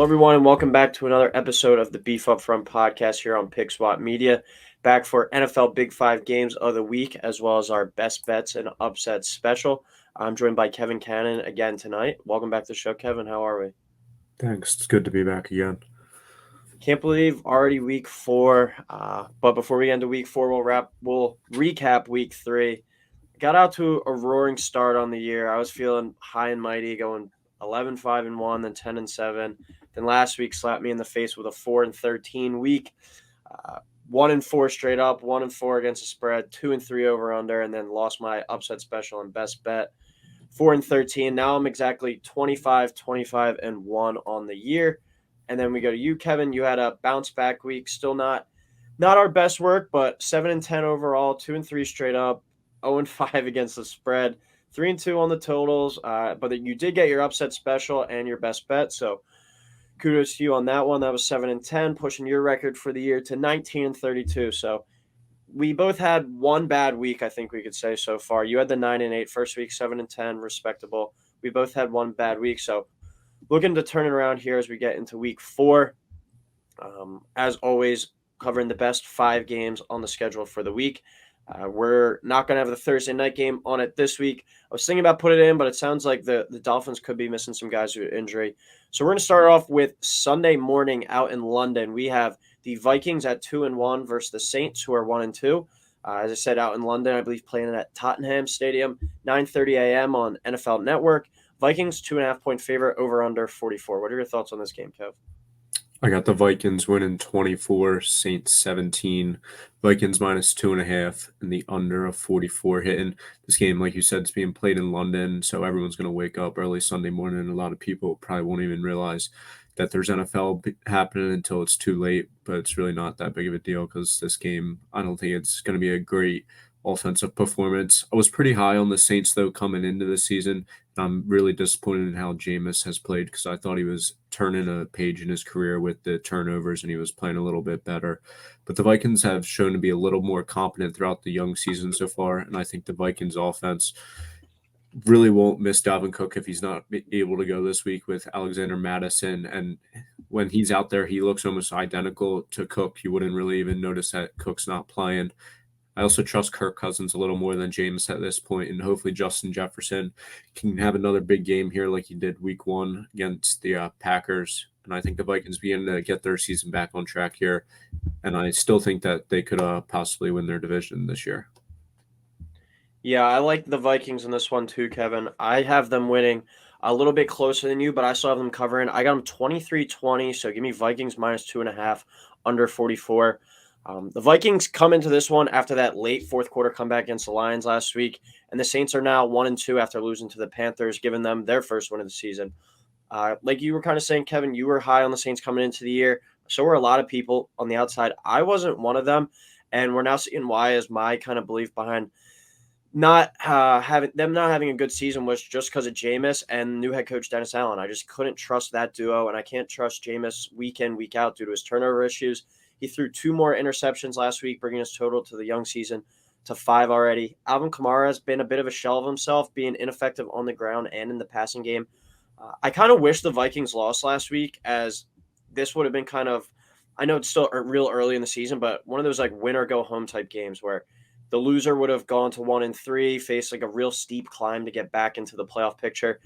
everyone, and welcome back to another episode of the Beef Up Front podcast here on Pick Swap Media. Back for NFL Big Five games of the week, as well as our best bets and upsets special. I'm joined by Kevin Cannon again tonight. Welcome back to the show, Kevin. How are we? Thanks. It's good to be back again. Can't believe already week four. But before we get into week four, we'll recap week three. Got out to a roaring start on the year. I was feeling high and mighty, going 11-5-1, then 10-7. Then last week slapped me in the face with a 4-13 week. 1-4 straight up, 1-4 against the spread, 2-3 over under, and then lost my upset special and best bet. 4-13. Now I'm exactly 25-25-1 on the year. And then we go to you, Kevin. You had a bounce back week. Still not our best work, but 7-10 overall, 2-3 straight up, 0-5 against the spread, 3-2 on the totals. But you did get your upset special and your best bet. So kudos to you on that one. That was 7-10, pushing your record for the year to 19-32. So we both had one bad week, I think we could say so far. You had the 9-8 first week, 7-10, respectable. We both had one bad week. So looking to turn it around here as we get into week four. As always, covering the best 5 games on the schedule for the week. We're not going to have the Thursday night game on it this week. I was thinking about putting it in, but it sounds like the Dolphins could be missing some guys due to injury. So we're going to start off with Sunday morning out in London. We have the Vikings at 2-1 versus the Saints, who are 1-2. As I said, out in London, I believe playing at Tottenham Stadium, 9:30 a.m. on NFL Network. Vikings 2.5-point favorite, over under 44. What are your thoughts on this game, Kev? I got the Vikings winning 24, Saints 17, Vikings minus 2.5, and the under of 44 hitting. This game, like you said, is being played in London, so everyone's going to wake up early Sunday morning. A lot of people probably won't even realize that there's NFL happening until it's too late, but it's really not that big of a deal because this game, I don't think it's going to be a great offensive performance. I was pretty high on the Saints, though, coming into the season. I'm really disappointed in how Jameis has played because I thought he was turning a page in his career with the turnovers and he was playing a little bit better. But the Vikings have shown to be a little more competent throughout the young season so far. And I think the Vikings offense really won't miss Dalvin Cook if he's not able to go this week with Alexander Madison. And when he's out there, he looks almost identical to Cook. You wouldn't really even notice that Cook's not playing. I also trust Kirk Cousins a little more than James at this point, and hopefully Justin Jefferson can have another big game here like he did week 1 against the Packers. And I think the Vikings begin to get their season back on track here, and I still think that they could possibly win their division this year. Yeah, I like the Vikings in this one too, Kevin. I have them winning a little bit closer than you, but I still have them covering. I got them 23-20, so give me Vikings minus 2.5, under 44. The Vikings come into this one after that late fourth quarter comeback against the Lions last week, and the Saints are now 1-2 after losing to the Panthers, giving them their first win of the season. Like you were kind of saying, Kevin, you were high on the Saints coming into the year. So were a lot of people on the outside. I wasn't one of them, and we're now seeing why as my kind of belief behind not having a good season was just because of Jameis and new head coach Dennis Allen. I just couldn't trust that duo, and I can't trust Jameis week in, week out due to his turnover issues. He threw 2 more interceptions last week, bringing his total to the young season to 5 already. Alvin Kamara has been a bit of a shell of himself, being ineffective on the ground and in the passing game. I kind of wish the Vikings lost last week, as this would have been kind of, I know it's still real early in the season, but one of those like win or go home type games where the loser would have gone to 1-3, faced like a real steep climb to get back into the playoff picture.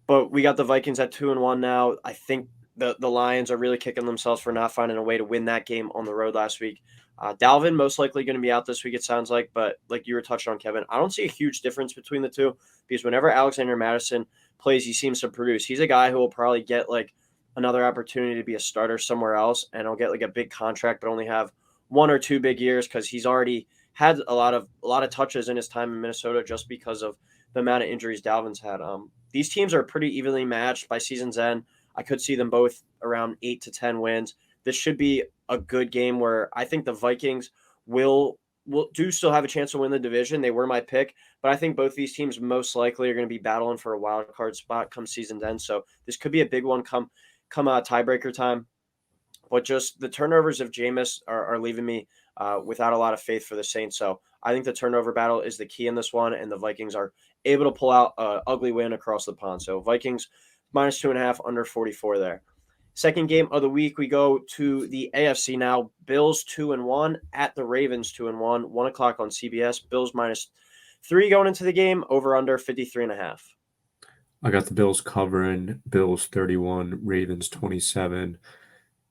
But we got the Vikings at 2-1 now. I think the Lions are really kicking themselves for not finding a way to win that game on the road last week. Dalvin most likely going to be out this week, it sounds like, but like you were touched on, Kevin, I don't see a huge difference between the two because whenever Alexander Madison plays, he seems to produce. He's a guy who will probably get like another opportunity to be a starter somewhere else, and he'll get like a big contract, but only have 1 or 2 big years because he's already had a lot of touches in his time in Minnesota just because of the amount of injuries Dalvin's had. These teams are pretty evenly matched by season's end. I could see them both around 8 to 10 wins. This should be a good game where I think the Vikings will still have a chance to win the division. They were my pick, but I think both these teams most likely are going to be battling for a wild card spot come season's end. So this could be a big one come tiebreaker time. But just the turnovers of Jameis are leaving me without a lot of faith for the Saints. So I think the turnover battle is the key in this one, and the Vikings are able to pull out an ugly win across the pond. So Vikings minus 2.5, under 44 there. Second game of the week, we go to the AFC now. Bills 2-1 at the Ravens 2-1. 1 o'clock on CBS. Bills -3 going into the game. Over under 53.5. I got the Bills covering, Bills 31, Ravens 27,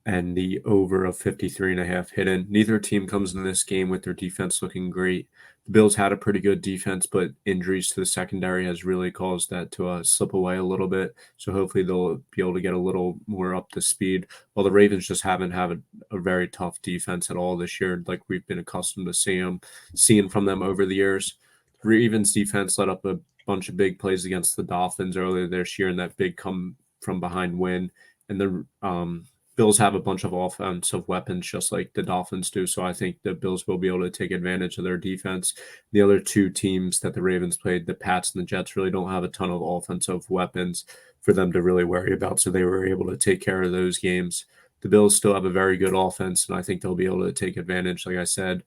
and the over of 53.5 hidden. Neither team comes in this game with their defense looking great. The Bills had a pretty good defense, but injuries to the secondary has really caused that to slip away a little bit. So hopefully they'll be able to get a little more up to speed. While the Ravens just haven't had a very tough defense at all this year, like we've been accustomed to seeing from them over the years. Ravens defense let up a bunch of big plays against the Dolphins earlier this year in that big come from behind win. And the Bills have a bunch of offensive weapons just like the Dolphins do. So I think the Bills will be able to take advantage of their defense. The other two teams that the Ravens played, the Pats and the Jets, really don't have a ton of offensive weapons for them to really worry about. So they were able to take care of those games. The Bills still have a very good offense, and I think they'll be able to take advantage, like I said,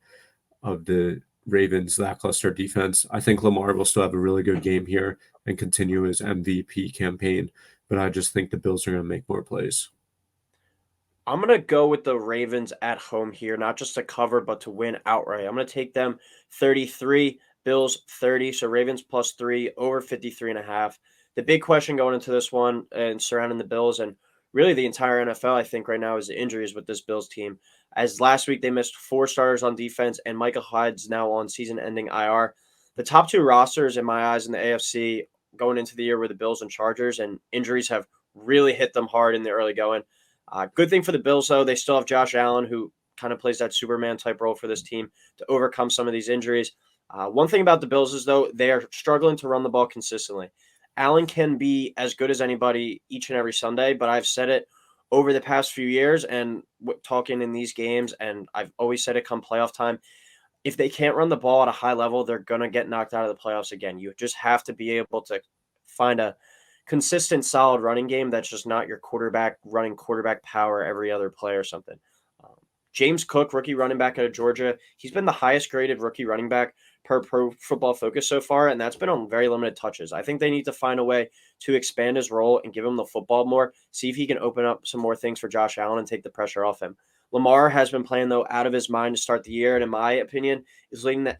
of the Ravens' lackluster defense. I think Lamar will still have a really good game here and continue his MVP campaign, but I just think the Bills are going to make more plays. I'm going to go with the Ravens at home here, not just to cover, but to win outright. I'm going to take them 33, Bills 30. So Ravens +3, over 53.5. The big question going into this one and surrounding the Bills and really the entire NFL, I think, right now is the injuries with this Bills team. As last week they missed 4 starters on defense, and Micah Hyde's now on season ending IR. The top two rosters, in my eyes, in the AFC going into the year were the Bills and Chargers, and injuries have really hit them hard in the early going. Good thing for the Bills, though, they still have Josh Allen, who kind of plays that Superman type role for this team to overcome some of these injuries. One thing about the Bills is, though, they are struggling to run the ball consistently. Allen can be as good as anybody each and every Sunday, but I've said it over the past few years and talking in these games, and I've always said it come playoff time. If they can't run the ball at a high level, they're going to get knocked out of the playoffs again. You just have to be able to find a consistent, solid running game that's just not your quarterback running quarterback power every other play or something. Um, James Cook, rookie running back out of Georgia, he's been the highest graded rookie running back per Pro Football Focus so far, and that's been on very limited touches. I think they need to find a way to expand his role and give him the football more, see if he can open up some more things for Josh Allen and take the pressure off him. Lamar has been playing, though, out of his mind to start the year, and in my opinion, is leading the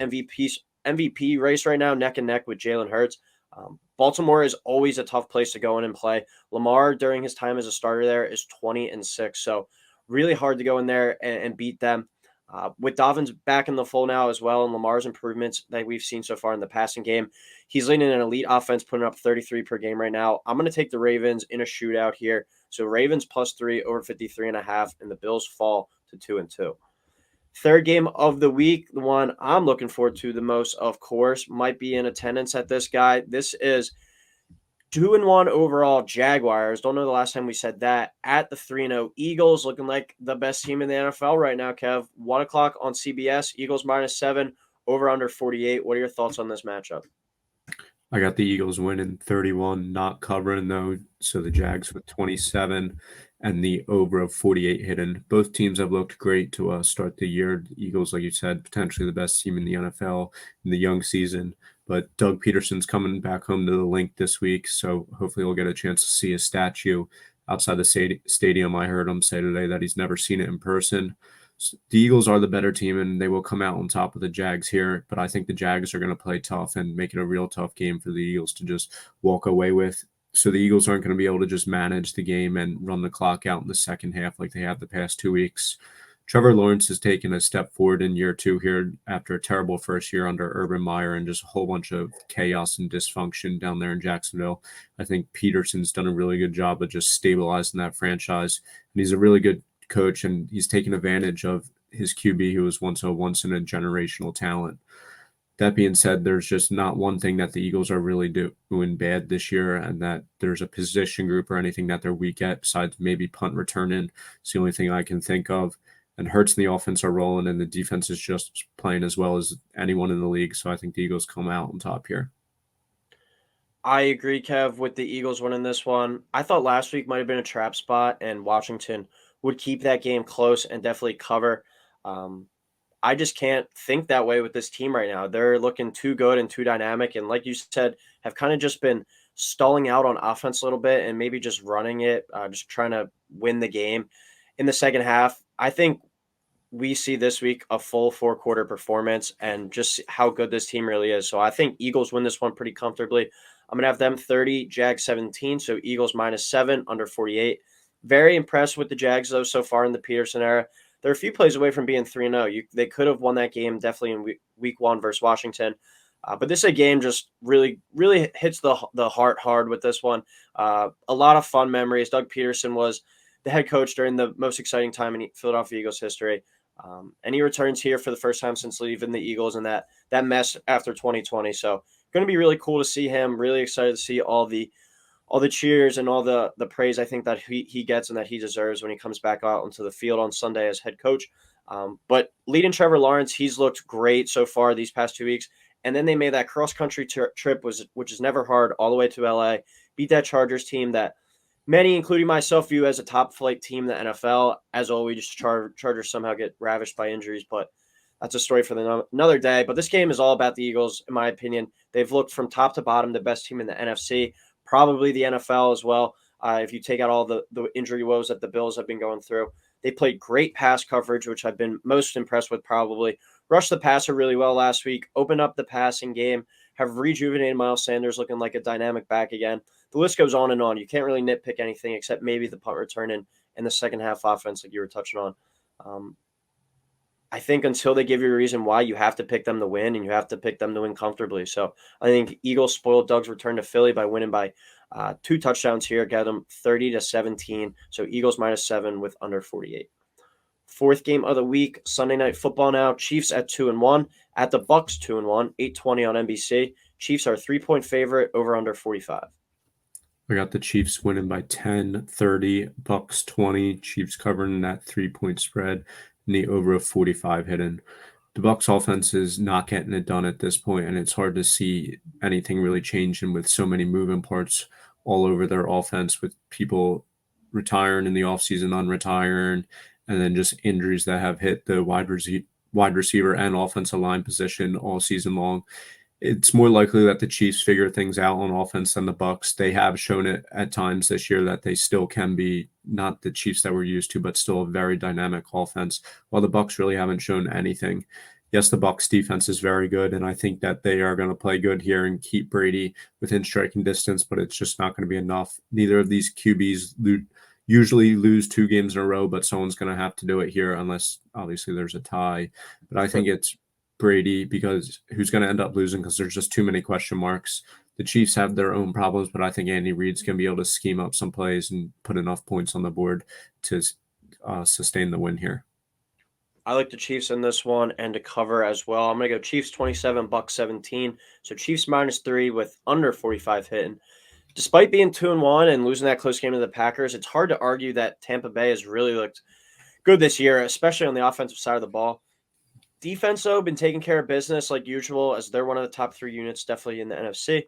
MVP race right now, neck and neck with Jalen Hurts. Baltimore is always a tough place to go in and play. Lamar, during his time as a starter there, is 20-6. So really hard to go in there and beat them. With Dobbins back in the fold now as well, and Lamar's improvements that we've seen so far in the passing game, he's leading an elite offense, putting up 33 per game right now. I'm going to take the Ravens in a shootout here. So Ravens +3, over 53.5, and the Bills fall to 2-2. Third game of the week, the one I'm looking forward to the most, of course, might be in attendance at this guy. This is 2-1 overall Jaguars. Don't know the last time we said that. At the 3-0 Eagles, looking like the best team in the NFL right now, Kev. 1 o'clock on CBS, Eagles -7, over under 48. What are your thoughts on this matchup? I got the Eagles winning 31, not covering though. So the Jags with 27 and the over of 48 hidden. Both teams have looked great to start the year. The Eagles, like you said, potentially the best team in the NFL in the young season. But Doug Peterson's coming back home to the link this week. So hopefully we'll get a chance to see a statue outside the stadium. I heard him say today that he's never seen it in person. The Eagles are the better team and they will come out on top of the Jags here, but I think the Jags are going to play tough and make it a real tough game for the Eagles to just walk away with. So the Eagles aren't going to be able to just manage the game and run the clock out in the second half like they have the past 2 weeks. Trevor Lawrence has taken a step forward in year two here after a terrible first year under Urban Meyer and just a whole bunch of chaos and dysfunction down there in Jacksonville. I think Peterson's done a really good job of just stabilizing that franchise, and he's a really good coach, and he's taken advantage of his QB, who was once in a generational talent. That being said, there's just not one thing that the Eagles are really doing bad this year, and that there's a position group or anything that they're weak at besides maybe punt returning. It's the only thing I can think of. And Hurts and the offense are rolling, and the defense is just playing as well as anyone in the league. So I think the Eagles come out on top here. I agree, Kev, with the Eagles winning this one. I thought last week might have been a trap spot, and Washington would keep that game close and definitely cover. Um, I just can't think that way with this team right now. They're looking too good and too dynamic, and like you said, have kind of just been stalling out on offense a little bit and maybe just running it, just trying to win the game in the second half. I think we see this week a full four-quarter performance and just how good this team really is. So I think Eagles win this one pretty comfortably. I'm going to have them 30, Jags 17, so Eagles -7, under 48. Very impressed with the Jags, though, so far in the Peterson era. They're a few plays away from being 3-0. They could have won that game definitely in week one versus Washington. But this game just really, really hits the heart hard with this one. A lot of fun memories. Doug Peterson was the head coach during the most exciting time in Philadelphia Eagles history. And he returns here for the first time since leaving the Eagles and that mess after 2020. So going to be really cool to see him. Really excited to see all the cheers and all the praise I think that he gets and that he deserves when he comes back out onto the field on Sunday as head coach. But leading Trevor Lawrence, he's looked great so far these past 2 weeks. And then they made that cross-country trip, which is never hard, all the way to LA, beat that Chargers team that many, including myself, view as a top-flight team in the NFL. As always, Chargers somehow get ravished by injuries, but that's a story for another day. But this game is all about the Eagles, in my opinion. They've looked from top to bottom the best team in the NFC, probably the NFL as well, if you take out all the injury woes that the Bills have been going through. They played great pass coverage, which I've been most impressed with probably. Rushed the passer really well last week, opened up the passing game, have rejuvenated Miles Sanders looking like a dynamic back again. The list goes on and on. You can't really nitpick anything except maybe the punt return in the second half offense like you were touching on. I think until they give you a reason why, you have to pick them to win, and you have to pick them to win comfortably. So I think Eagles spoiled Doug's return to Philly by winning by 2 touchdowns here, get them 30-17. So Eagles -7 with under 48. Fourth game of the week, Sunday Night Football now. Chiefs at 2-1, at the Bucs 2-1, 8:20 on NBC. Chiefs are 3-point favorite, over under 45. I got the Chiefs winning by 10, 30, Bucks 20, Chiefs covering that 3-point spread, and the over of 45 hidden. The Bucks offense is not getting it done at this point, and it's hard to see anything really changing with so many moving parts all over their offense, with people retiring in the offseason, unretiring, and then just injuries that have hit the wide receiver and offensive line position all season long. It's more likely that the Chiefs figure things out on offense than the Bucks. They have shown it at times this year that they still can be not the Chiefs that we're used to, but still a very dynamic offense, while the Bucks really haven't shown anything. Yes, the Bucks defense is very good, and I think that they are going to play good here and keep Brady within striking distance, but it's just not going to be enough. Neither of these QBs usually lose 2 games in a row, but someone's going to have to do it here unless obviously there's a tie. But I think it's Brady, because who's going to end up losing because there's just too many question marks. The Chiefs have their own problems, but I think Andy Reid's going to be able to scheme up some plays and put enough points on the board to sustain the win here. I like the Chiefs in this one and to cover as well. I'm going to go Chiefs 27, Bucks 17. So Chiefs -3 with under 45 hitting. Despite being 2-1 and losing that close game to the Packers, it's hard to argue that Tampa Bay has really looked good this year, especially on the offensive side of the ball. Defense, though, been taking care of business like usual, as they're one of the top 3 units definitely in the NFC.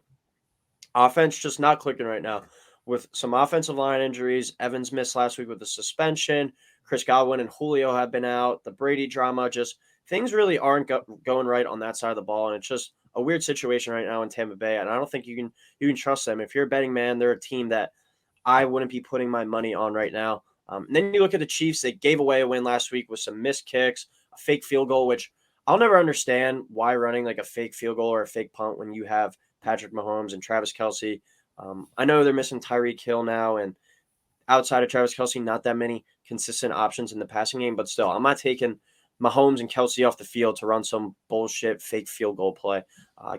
Offense just not clicking right now with some offensive line injuries. Evans missed last week with the suspension. Chris Godwin and Julio have been out. The Brady drama, just things really aren't going right on that side of the ball, and it's just a weird situation right now in Tampa Bay. And I don't think you can trust them. If you're a betting man, they're a team that I wouldn't be putting my money on right now. And then you look at the Chiefs; they gave away a win last week with some missed kicks, a fake field goal, which I'll never understand why running like a fake field goal or a fake punt when you have Patrick Mahomes and Travis Kelce. I know they're missing Tyreek Hill now, and outside of Travis Kelce, not that many consistent options in the passing game, but still, I'm not taking Mahomes and Kelce off the field to run some bullshit fake field goal play.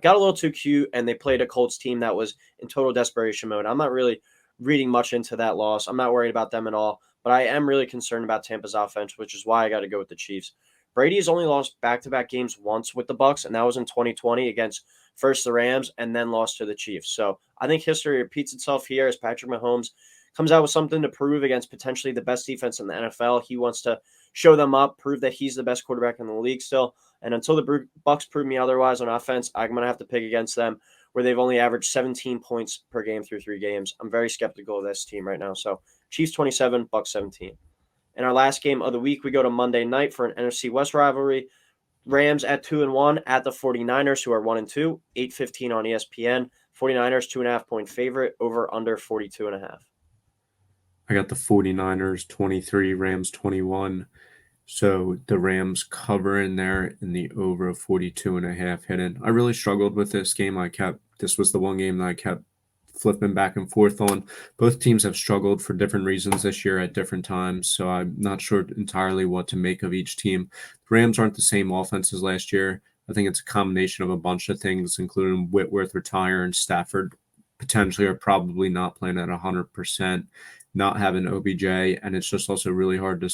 Got a little too cute, and they played a Colts team that was in total desperation mode. I'm not really reading much into that loss. I'm not worried about them at all, but I am really concerned about Tampa's offense, which is why I got to go with the Chiefs. Brady has only lost back-to-back games once with the Bucs, and that was in 2020 against first the Rams and then lost to the Chiefs. So I think history repeats itself here as Patrick Mahomes comes out with something to prove against potentially the best defense in the NFL. He wants to show them up, prove that he's the best quarterback in the league still. And until the Bucs prove me otherwise on offense, I'm going to have to pick against them, where they've only averaged 17 points per game through 3 games. I'm very skeptical of this team right now. So Chiefs 27, Bucs 17. In our last game of the week, we go to Monday night for an NFC West rivalry. Rams at 2-1 at the 49ers, who are 1-2, 8:15 on ESPN. 49ers 2.5 point favorite, over under 42.5. I got the 49ers 23, Rams 21. So the Rams cover in there in the over of 42 and a half hidden. I really struggled with this game. This was the one game that I kept flipping back and forth on. Both teams have struggled for different reasons this year at different times. So I'm not sure entirely what to make of each team. The Rams aren't the same offense as last year. I think it's a combination of a bunch of things, including Whitworth retiring, Stafford potentially are probably not playing at 100%, not having OBJ, and it's just also really hard to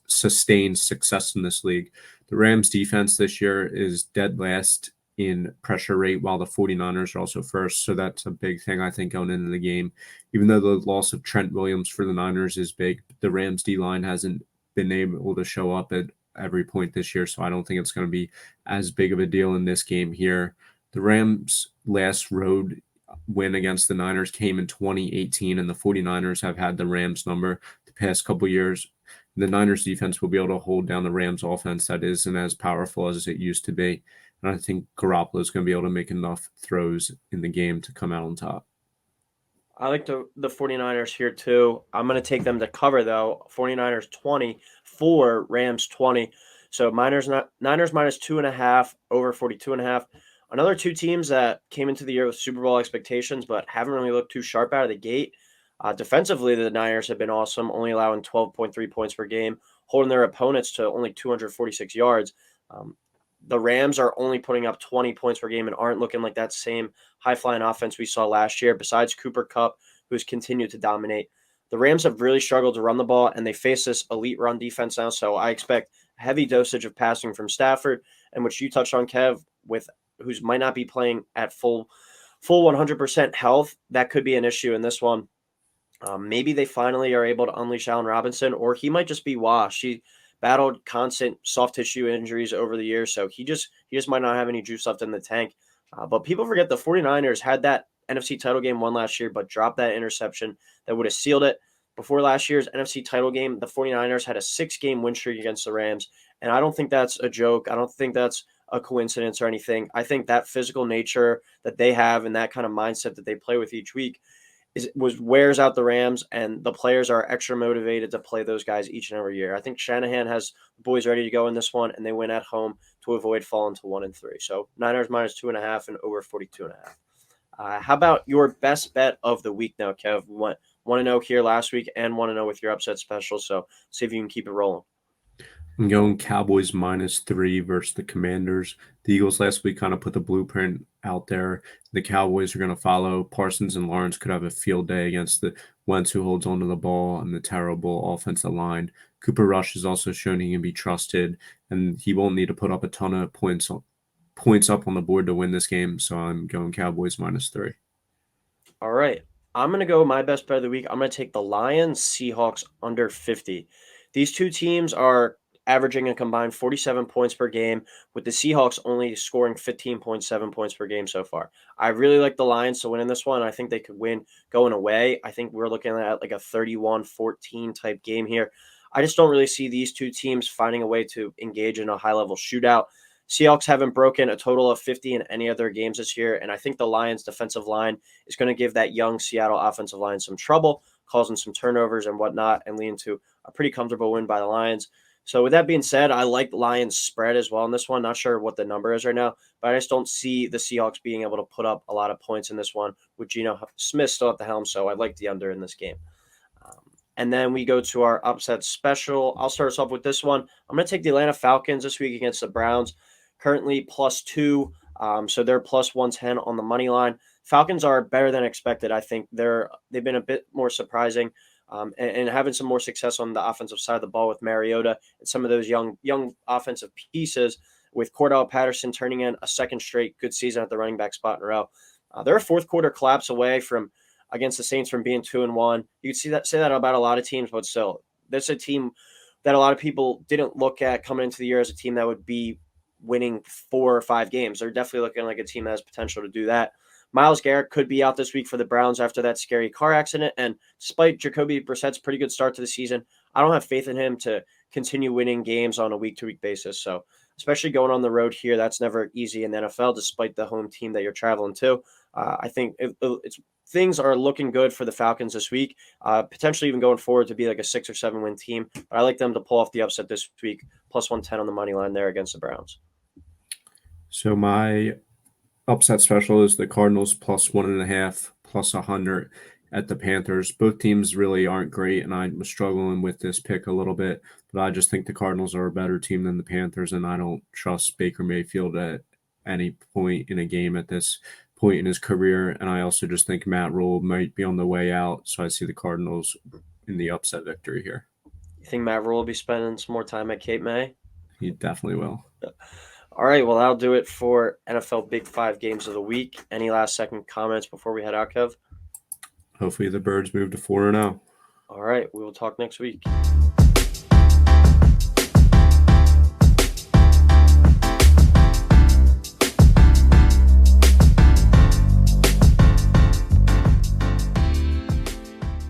sustain success in this league. The Rams defense this year is dead last in pressure rate, while the 49ers are also first. So that's a big thing, I think, going into the game. Even though the loss of Trent Williams for the Niners is big, the Rams D line hasn't been able to show up at every point this year. So I don't think it's going to be as big of a deal in this game here. The Rams' last road win against the Niners came in 2018, and the 49ers have had the Rams number the past couple years. The Niners defense will be able to hold down the Rams offense that isn't as powerful as it used to be. And I think Garoppolo is going to be able to make enough throws in the game to come out on top. I like the 49ers here too. I'm going to take them to cover though. 49ers 24, Rams 20. So Niners minus 2.5, over 42.5. Another two teams that came into the year with Super Bowl expectations, but haven't really looked too sharp out of the gate. Defensively, the Niners have been awesome, only allowing 12.3 points per game, holding their opponents to only 246 yards. Um, the Rams are only putting up 20 points per game and aren't looking like that same high flying offense we saw last year, besides Cooper Kupp, who's continued to dominate. The Rams have really struggled to run the ball, and they face this elite run defense now. So I expect a heavy dosage of passing from Stafford, and which you touched on, Kev, with who's might not be playing at full 100% health. That could be an issue in this one. Maybe they finally are able to unleash Allen Robinson, or he might just be washed. He battled constant soft tissue injuries over the years, so he just might not have any juice left in the tank. But people forget the 49ers had that NFC title game won last year, but dropped that interception that would have sealed it. Before last year's NFC title game, the 49ers had a 6-game win streak against the Rams, and I don't think that's a joke. I don't think that's a coincidence or anything. I think that physical nature that they have and that kind of mindset that they play with each week wears out the Rams, and the players are extra motivated to play those guys each and every year. I think Shanahan has the boys ready to go in this one, and they win at home to avoid falling to 1-3. So Niners minus 2.5 and over 42.5. How about your best bet of the week now, Kev? We went 1-0 here last week and 1-0 with your upset special. So see if you can keep it rolling. I'm going Cowboys -3 versus the Commanders. The Eagles last week kind of put the blueprint out there. The Cowboys are going to follow. Parsons and Lawrence could have a field day against the Wentz, who holds onto the ball, and the terrible offensive line. Cooper Rush has also shown he can be trusted, and he won't need to put up a ton of points up on the board to win this game. So I'm going Cowboys -3. All right. I'm going to go my best bet of the week. I'm going to take the Lions Seahawks under 50. These two teams are averaging a combined 47 points per game, with the Seahawks only scoring 15.7 points per game so far. I really like the Lions to win in this one. I think they could win going away. I think we're looking at like a 31-14 type game here. I just don't really see these two teams finding a way to engage in a high-level shootout. Seahawks haven't broken a total of 50 in any of their games this year, and I think the Lions' defensive line is going to give that young Seattle offensive line some trouble, causing some turnovers and whatnot, and leading to a pretty comfortable win by the Lions. So with that being said, I like Lions spread as well in this one. Not sure what the number is right now, but I just don't see the Seahawks being able to put up a lot of points in this one with Geno Smith still at the helm. So I like the under in this game. And then we go to our upset special. I'll start us off with this one. I'm going to take the Atlanta Falcons this week against the Browns, currently +2. So they're +110 on the money line. Falcons are better than expected. I think they've been a bit more surprising. And having some more success on the offensive side of the ball with Mariota and some of those young offensive pieces, with Cordell Patterson turning in a second straight good season at the running back spot in a row. They're a fourth quarter collapse away from against the Saints from being 2-1. You could say that about a lot of teams, but still, that's a team that a lot of people didn't look at coming into the year as a team that would be winning 4 or 5 games. They're definitely looking like a team that has potential to do that. Myles Garrett could be out this week for the Browns after that scary car accident. And despite Jacoby Brissett's pretty good start to the season, I don't have faith in him to continue winning games on a week-to-week basis. So especially going on the road here, that's never easy in the NFL, despite the home team that you're traveling to. I think it's things are looking good for the Falcons this week. Potentially even going forward to be like a 6 or 7 win team. But I like them to pull off the upset this week. +110 on the money line there against the Browns. So my upset special is the Cardinals +1.5, +100 at the Panthers. Both teams really aren't great, and I'm struggling with this pick a little bit. But I just think the Cardinals are a better team than the Panthers, and I don't trust Baker Mayfield at any point in a game at this point in his career. And I also just think Matt Rule might be on the way out, so I see the Cardinals in the upset victory here. You think Matt Rule will be spending some more time at Cape May? He definitely will. All right, well, that'll do it for NFL Big Five games of the week. Any last second comments before we head out, Kev? Hopefully the Birds move to 4-0. All right, we will talk next week.